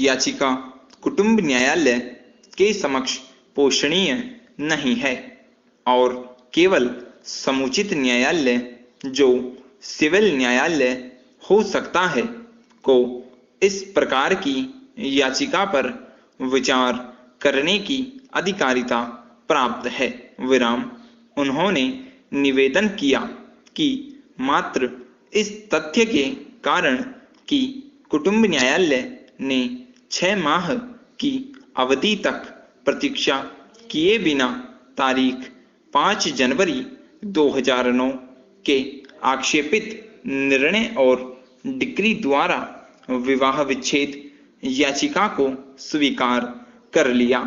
याचिका कुटुंब न्यायालय के समक्ष पोषणीय नहीं है और केवल समुचित न्यायालय, जो सिविल न्यायालय हो सकता है, को इस प्रकार की याचिका पर विचार करने की अधिकारिता प्राप्त है। विराम। उन्होंने निवेदन किया कि मात्र इस तथ्य के कारण कि कुटुंब न्यायालय ने 6 माह की अवधि तक प्रतीक्षा किए बिना तारीख 5 जनवरी 2009 के आक्षेपित निर्णय और डिक्री द्वारा विवाह विच्छेद याचिका को स्वीकार कर लिया।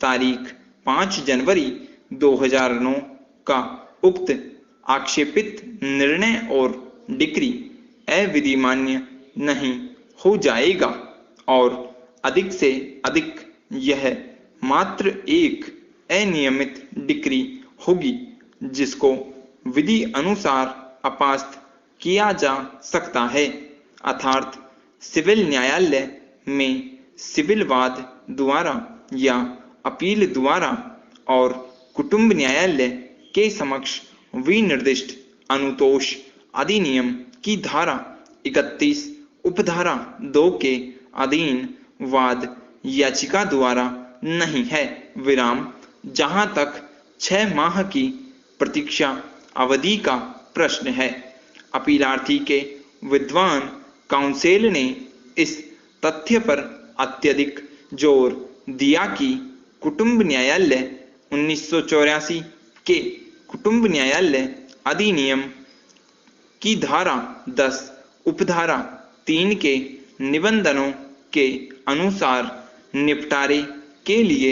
तारीख 5 जनवरी 2009 का उक्त आक्षेपित निर्णय और डिक्री अविधिमान्य नहीं हो जाएगा और अधिक से अधिक यह मात्र एक अनियमित डिक्री होगी जिसको विधि अनुसार अपास्त किया जा सकता है, अर्थात सिविल न्यायालय में सिविल वाद द्वारा या अपील द्वारा और कुटुंब न्यायालय के समक्ष विनिर्दिष्ट अनुतोष अधिनियम की धारा 31 उपधारा 2 के अधीन वाद याचिका द्वारा नहीं है। विराम। जहां तक 6 माह की प्रतीक्षा अवधि का प्रश्न है, अपीलार्थी के विद्वान काउंसिल ने इस तथ्य पर अत्यधिक जोर दिया कि कुटुंब न्यायालय 1984 के कुटुंब न्यायालय अधिनियम की धारा 10 उपधारा 3 के निबंधनों के अनुसार निपटारे के लिए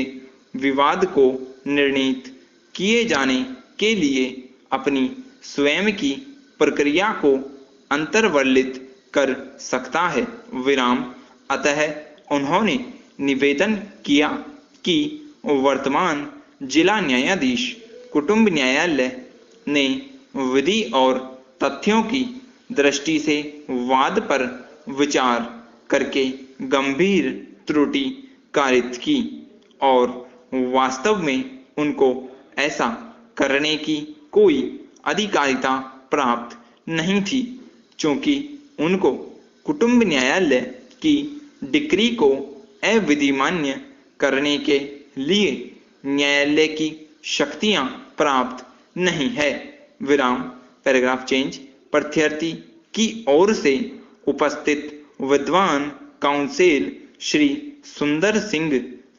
विवाद को निर्णीत किए जाने के लिए अपनी स्वयं की प्रक्रिया को अंतर्वलित कर सकता है। विराम। अतः उन्होंने निवेदन किया कि वर्तमान जिला न्यायाधीश कुटुंब न्यायालय ने विधि और तथ्यों की दृष्टि से वाद पर विचार करके गंभीर त्रुटि कारित की और वास्तव में उनको ऐसा करने की कोई अधिकारिता प्राप्त नहीं थी, क्योंकि उनको कुटुंब न्यायालय की डिक्री को अविधिमान्य करने के लिए न्यायालय की शक्तियां प्राप्त नहीं है। विराम। Paragraph change. प्रत्यर्थी की ओर से उपस्थित विद्वान काउंसिल श्री सुंदर सिंह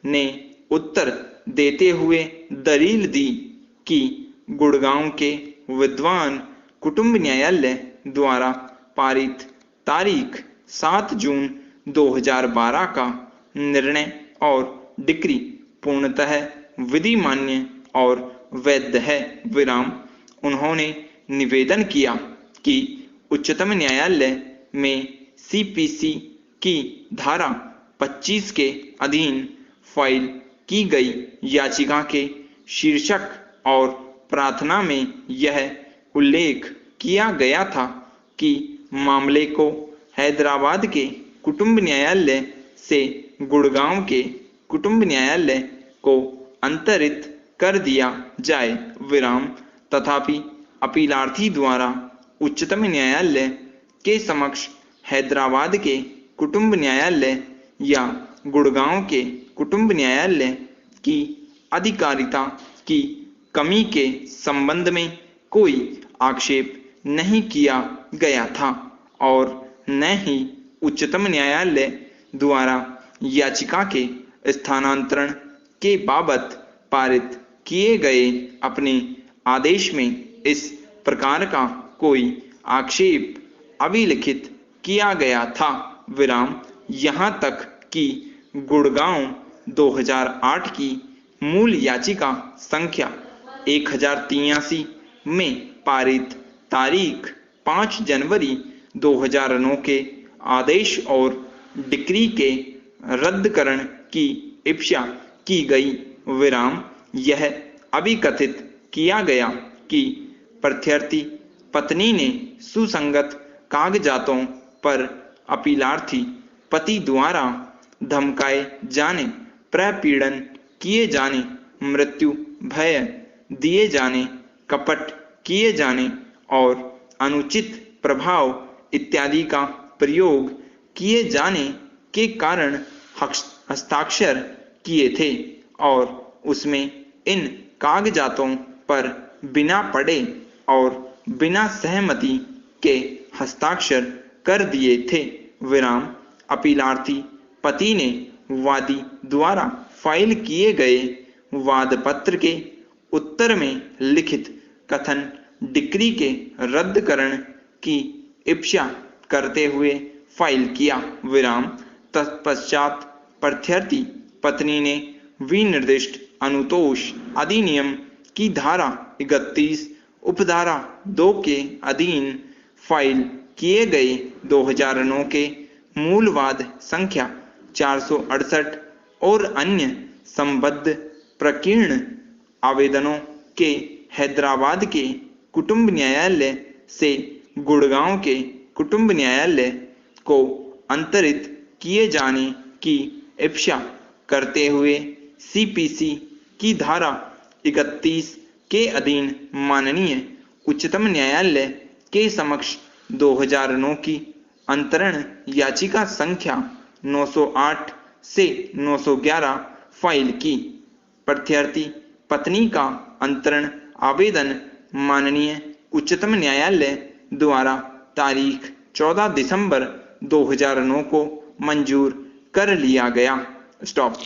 ने उत्तर देते हुए दलील दी कि गुड़गांव के विद्वान कुटुंब न्यायालय द्वारा पारित तारीख 7 जून 2012 का निर्णय और डिक्री पूर्णतः विधिमान्य और वैध है। विराम। उन्होंने निवेदन किया कि उच्चतम न्यायालय में सीपीसी की धारा 25 के अधीन फाइल की गई याचिका के शीर्षक और प्रार्थना में यह उल्लेख किया गया था कि मामले को हैदराबाद के कुटुंब न्यायालय से गुड़गांव के कुटुंब न्यायालय को अंतरित कर दिया जाए। विराम। तथापि अपीलार्थी द्वारा उच्चतम न्यायालय के समक्ष हैदराबाद के कुटुंब न्यायालय या गुड़गांव के कुटुंब न्यायालय की अधिकारिता की कमी के संबंध में कोई आक्षेप नहीं किया गया था और न ही उच्चतम न्यायालय द्वारा याचिका के स्थानांतरण के बाबत पारित किए गए अपने आदेश में इस प्रकार का कोई आक्षेप अभिलिखित किया गया था। विराम। यहाँ तक कि गुड़गांव 2008 की मूल याचिका संख्या 1083 में पारित तारीख 5 जनवरी 2009 के आदेश और डिक्री के रद्दकरण की इच्छा की गई। विराम। यह अभिकथित किया गया कि प्रत्यर्थी पत्नी ने सुसंगत कागजातों पर अपीलार्थी पति द्वारा धमकाए जाने, प्रपीड़न किए जाने, मृत्यु भय दिए जाने, कपट किए जाने और अनुचित प्रभाव इत्यादि का प्रयोग किए जाने के कारण हस्ताक्षर किए थे और उसमें इन कागजातों पर बिना पढ़े और बिना सहमति के हस्ताक्षर कर दिए थे। विराम। अपीलार्थी पति ने वादी द्वारा फाइल किए गए वाद पत्र के उत्तर में लिखित कथन डिक्री के रद्दकरण की इच्छा करते हुए फाइल किया। विराम। तत्पश्चात प्रत्यर्थी पत्नी ने विनिर्दिष्ट अनुतोष अधिनियम की धारा 31 उपधारा 2 के अधीन फाइल किए गए 2009 के मूलवाद संख्या 468 और अन्य संबद्ध प्रकीर्ण आवेदनों के हैदराबाद के कुटुंब न्यायालय से गुड़गांव के कुटुंब न्यायालय को अंतरित किए जाने की इच्छा करते हुए सीपीसी की धारा 31 के अधीन माननीय उच्चतम न्यायालय के समक्ष 2009 की अंतरण याचिका संख्या 908 से 911 फाइल की। प्रत्यर्थी पत्नी का अंतरण आवेदन माननीय उच्चतम न्यायालय द्वारा तारीख 14 दिसंबर 2009 को मंजूर कर लिया गया। स्टॉप।